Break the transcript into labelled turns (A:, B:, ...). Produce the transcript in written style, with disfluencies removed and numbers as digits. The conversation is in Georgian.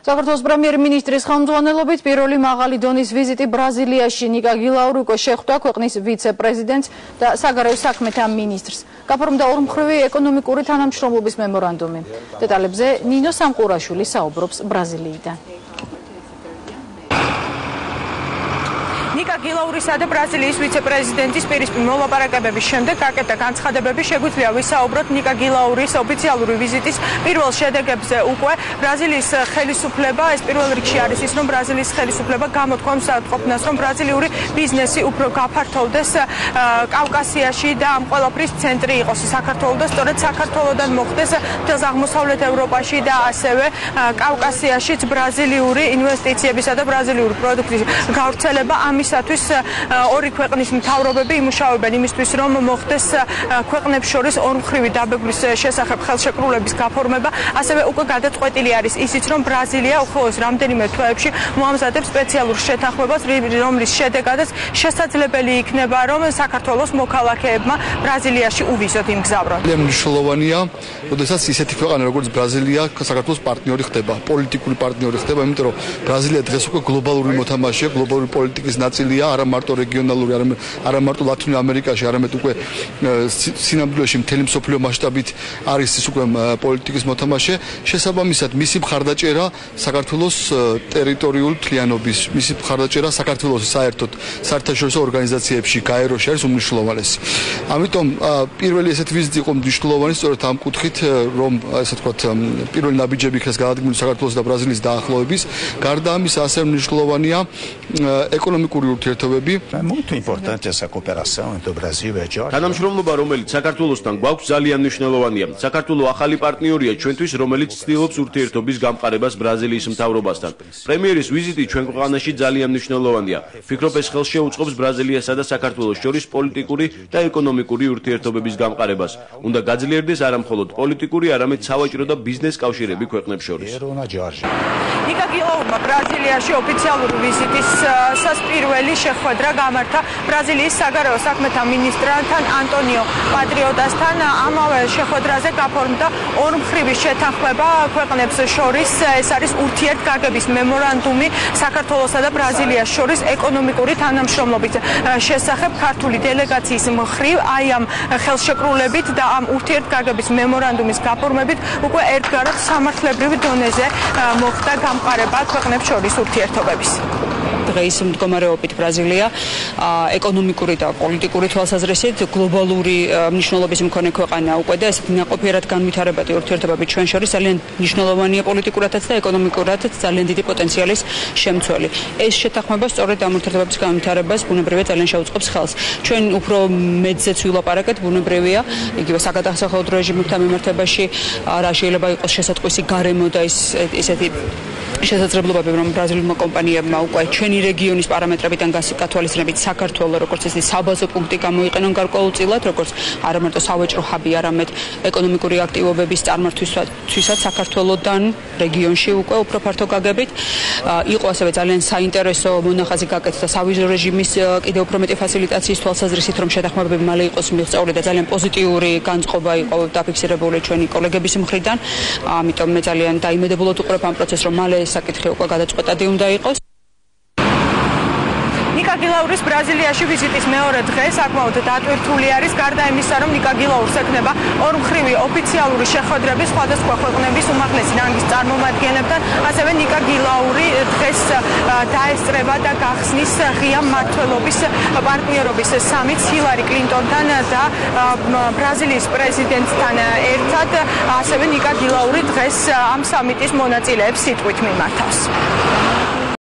A: საქართველოს პრემიერ-მინისტრის ხელმძღვანელობით პირველი მაღალი დონის ვიზიტი ბრაზილიაში ნიკა გილაური უკვე შეხვდა ქვეყნის ვიცე-პრეზიდენტს და საგარეო საქმეთა მინისტრს. გაფორმდა ორმხრივი ეკონომიკური თანამშრომლობის მემორანდუმი. დეტალებზე ნინო სამყურაშვილი საუბრობს ბრაზილიიდან. ნიკა გილაურისა და ბრაზილიის ვიცე-პრეზიდენტის პირისპირ მოლაპარაკებების შემდეგ გაკეთდა განცხადებები, შეგვიძლია ვისაუბროთ ნიკა გილაურის ოფიციალური ვიზიტის პირველ შედეგებზე. უკვე ბრაზილიის ხელისუფლება, ეს პირველ რიგში არის ის, რომ ბრაზილიის ხელისუფლება გამოთქვამს ყოფნას, რომ ბრაზილიური ბიზნესი უფრო გაფართოვდეს კავკასიაში და ამ ყველაფრის ცენტრი იყოს საქართველო და სწორედ საქართველოდან მოხდეს მთელ აღმოსავლეთ ევროპაში და ასევე კავკასიაშიც ბრაზილიური ინვესტიციებისა და ბრაზილიური პროდუქტის გავრცელება. ამისათვის ორი ქვეყნის მთავრობები იმუშავებენ იმისთვის, რომ მოხდეს ქვეყნებს შორის ორმხრივი დაბეგვრის შესახებ ხელშეკრულების გაფორმება. ასევე უკვე გადაწყვეტილი არის ისიც, რომ ბრაზილია უახლოეს რამდენიმე თვეებში მოამზადებს სპეციალურ შეთანხმებას, რომლის შედეგადაც შესაძლებელი იქნება, რომ საქართველოს მოქალაქეებმა ბრაზილიაში uvizot იმგზავრონ.
B: მნიშვნელოვანია, როდესაც ისეთი ქვეყანა როგორც ბრაზილია საქართველოს პარტნიორი ხდება, პოლიტიკური პარტნიორი ხდება, იმიტომ რომ ბრაზილია დღეს უკვე გლობალური მოთამაშეა, გლობალური პოლიტიკის ნაწილია, არა მარტო რეგიონალური, არა მარტო ლათინურ ამერიკაში, არამედ უკვე სინამდვილეში მთელი მსოფლიო მასშტაბით არის ის უკვე პოლიტიკის მოთამაშე. შესაბამისად, მისი მხარდაჭერა საქართველოს ტერიტორიული თლიანობის, მისი მხარდაჭერა საქართველოს საერთოდ საერთაშორისო ორგანიზაციებში, გაეროში არის უმნიშვნელოვანესი. ამიტომ პირველი ესეთი ვიზიტი იყო მნიშვნელოვანი, სწორედ ამ კუთხით, რომ ესე ვთქვათ, პირველი ნაბიჯები იქნეს გადადგმული საქართველოს და ბრაზილიის დაახლოების. გარდა ამისა, ასევე მნიშვნელოვანია ეკონომიკური ურთიერთობები.
C: Muito importante essa cooperação entre o Brasil e a Geórgia.
D: თანამშრომლობა, რომელიც საქართველოსთან გვაქვს, ძალიან მნიშვნელოვანია. საქართველო ახალი პარტნიორია ჩვენთვის, რომელიც ცდილობს ურთიერთობის გამყარებას ბრაზილიის მთავრობასთან. პრემიერის ვიზიტი ჩვენ ქვეყანაში ძალიან მნიშვნელოვანია. ფიქრობ, ეს ხელს შეუწყობს ბრაზილიასა და საქართველოს შორის პოლიტიკური და ეკონომიკური ურთიერთობების გამყარებას. უნდა გაძლიერდეს არა მხოლოდ პოლიტიკური, არამედ სავაჭრო და ბიზნეს კავშირები ქვეყნებს შორის.
A: ნიკა გილაურმა ბრაზილიაში ოფიციალური ვიზიტის პირველი შეხვედრა გამართა ბრაზილიის საგარეო საქმეთა მინისტრთან ანტონიო პატრიოტასთან. ამავე შეხვედრაზე გაფორმდა ორმხრივი შეთანხმება ქვეყნებს შორის. ეს არის ურთიერთგაგების მემორანდუმი საქართველოსა და ბრაზილიას შორის ეკონომიკური თანამშრომლობის შესახებ. ქართული დელეგაციის მხრივ აი ამ ხელშეკრულებით და ამ ურთიერთგაგების მემორანდუმის გაფორმებით უკვე ერთგვარად სამართლებრივ დონეზე მოხდა გამყარება ქვეყნებს შორის ურთიერთობების.
E: დღეის მდგომარეობით ბრაზილია ეკონომიკური და პოლიტიკური თვალსაზრისით გლობალური მნიშვნელობის მქონე ქვეყანა უკვე და ესეთი ნაყოფიერად განვითარებადი ურთიერთობები ჩვენ შორის ძალიან მნიშვნელოვანია პოლიტიკურადაც და ეკონომიკურადაც ძალიან დიდი პოტენციალის შემცველი. ეს შეთანხმება სწორედ ამ ურთიერთობების განვითარებას ბუნებრივია ძალიან შეუწყობს ხელს. ჩვენ უფრო მეტზეც ვილაპარაკეთ, ბუნებრივია, იგივე საგადასახადო რეჟიმებთან მიმართებაში რა შეიძლება იყოს შესატყვისი გარემო და ისეთი შესაძლებლობები, რომ ბრაზილურმა კომპანიებმა უკვე ჩვენი რეგიონის პარამეტრებიდან გათვალისწინებით საქართველოს როგორც ისეთი საბაზო პუნქტი გამოიყენონ გარკვეულწილად, როგორც არა მარტო სავაჭრო ჰაბი, არამედ ეკონომიკური აქტივობების წარმართვისთვისაც საქართველოსთან რეგიონში უკვე უფრო ფართო გაგებით. იყო ასევე ძალიან საინტერესო მონახაზი გაკეთდა სავიზო რეჟიმის კიდევ უფრო მეტი ფასილიტაციის თვალსაზრისით, რომ შეთანხმებები მალე იყოს მიღწეული და ძალიან პოზიტიური განწყობა იყო დაფიქსირებული ჩვენი კოლეგების მხრიდან. ამიტომ მე ძალიან დაიმედებულად უყურებ ამ პროცესს, რომ მალე საკითხი უკვე გადაწყვეტადი უნდა იყოს. ნიკა გილაურის ბრაზილიაში ვიზიტის მეორე დღე საკმაოდ დატვირთული არის. გარდა იმისა, რომ ნიკა გილაურს ექნება ორმხრივი ოფიციალური შეხვედრები სხვადასხვა ქვეყნების უმაღლესი რანგის წარმომადგენლებთან, ასევე ნიკა გილაური დღეს დაესწრება და გახსნის ღია მმართველობის პარტნიორობის სამიტს ჰილარი კლინტონთან და ბრაზილიის პრეზიდენტთან ერთად. ასევე ნიკა გილაური დღეს ამ სამიტის მონაწილეებს სიტყვით მიმართავს.